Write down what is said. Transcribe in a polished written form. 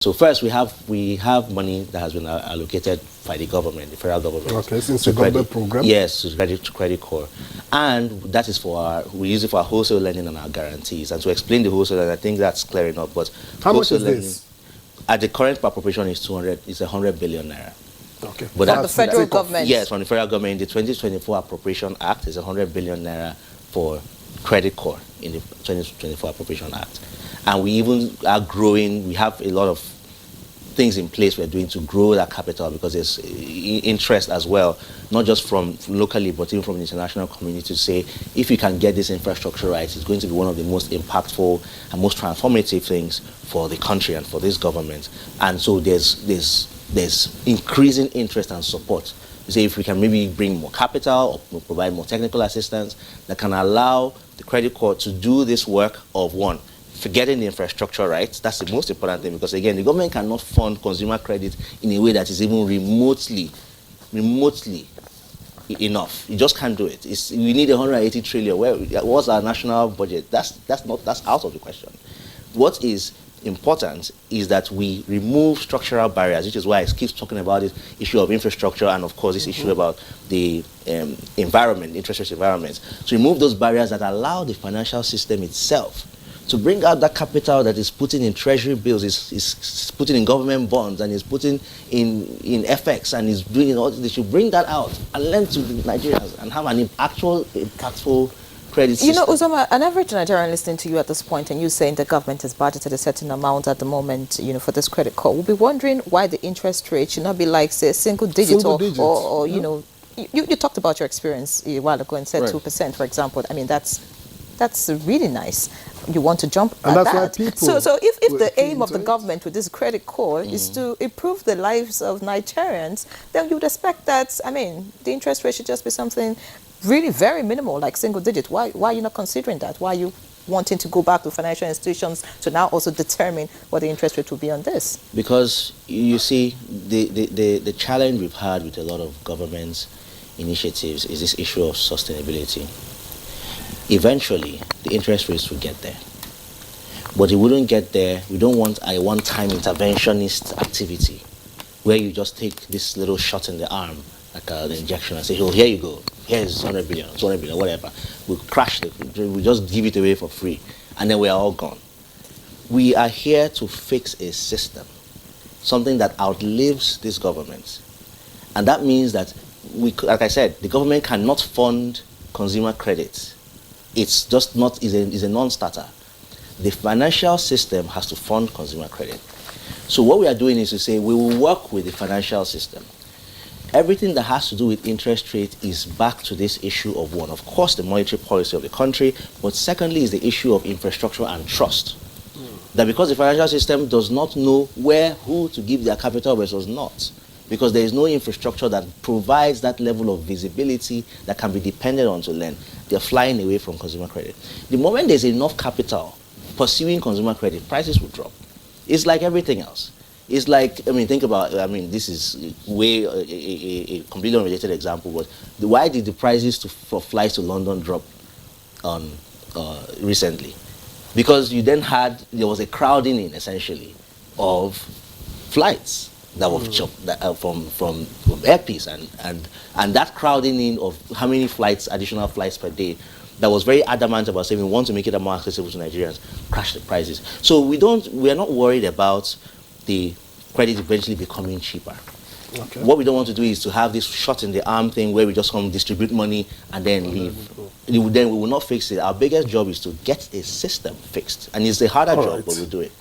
So first, we have money that has been allocated by the government, the federal government. Okay, since the government program. Yes, to Creditcorp, and that is we use it for our wholesale lending and our guarantees. And to explain the wholesale lending, I think that's clear enough. But how much is this? At the current appropriation is 100 billion naira. Okay. But from the federal government. Yes, from the federal government. In the 2024 Appropriation Act is 100 billion naira for Creditcorp in the 2024 Appropriation Act. And we even are growing. We have a lot of things in place we're doing to grow that capital, because there's interest as well, not just from locally, but even from the international community, to say if you can get this infrastructure right, it's going to be one of the most impactful and most transformative things for the country and for this government. And so there's increasing interest and support. You say if we can maybe bring more capital or provide more technical assistance that can allow the Creditcorp to do this work of one, forgetting the infrastructure rights. That's the most important thing, because again, the government cannot fund consumer credit in a way that is even remotely enough. You just can't do it. We need 180 trillion. What's our national budget? That's out of the question. What is important is that we remove structural barriers, which is why I keep talking about this issue of infrastructure, and of course this issue about the environment, interest rate environment. To remove those barriers that allow the financial system itself to bring out that capital that is putting in treasury bills, is putting in government bonds, and is putting in FX, and is doing all this. They should bring that out and lend to the Nigerians and have an actual impactful credit system. You know, Uzoma, an average Nigerian listening to you at this point, and you saying the government has budgeted a certain amount at the moment, you know, for this Creditcorp, will be wondering why the interest rate should not be like, say, single digit, or you know, you talked about your experience a while ago and said 2%, for example. I mean, that's really nice. You want to jump at that's that. Why people so if the aim of the government with this Creditcorp is to improve the lives of Nigerians, then you would expect that, I mean, the interest rate should just be something really very minimal, like single digit. Why are you not considering that? Why are you wanting to go back to financial institutions to now also determine what the interest rate will be on this? Because you see, the challenge we've had with a lot of government initiatives is this issue of sustainability. Eventually, the interest rates will get there. But it wouldn't get there. We don't want a one-time interventionist activity where you just take this little shot in the arm, like an injection, and say, oh, here you go. Here's 100 billion, 200 billion, whatever. We'll crash it. We'll just give it away for free. And then we are all gone. We are here to fix a system, something that outlives this government. And that means that, like I said, the government cannot fund consumer credit. It's just not, is a non-starter. The financial system has to fund consumer credit. So what we are doing is to say we will work with the financial system. Everything that has to do with interest rate is back to this issue of one, of course, the monetary policy of the country, but secondly is the issue of infrastructure and trust. That because the financial system does not know who to give their capital versus not, because there is no infrastructure that provides that level of visibility that can be depended on to lend, they're flying away from consumer credit. The moment there's enough capital pursuing consumer credit, prices will drop. It's like everything else. It's like, I mean, think about, I mean, this is way a completely unrelated example, but why did the prices for flights to London drop recently? Because there was a crowding in, essentially, of flights that were from airpiece, and that crowding in of how many additional flights per day, that was very adamant about saying we want to make it more accessible to Nigerians, crash the prices. So we are not worried about the credit eventually becoming cheaper. Okay. What we don't want to do is to have this shot in the arm thing where we just come distribute money and then leave. Then we will not fix it. Our biggest job is to get a system fixed, and it's a harder job, but we'll do it.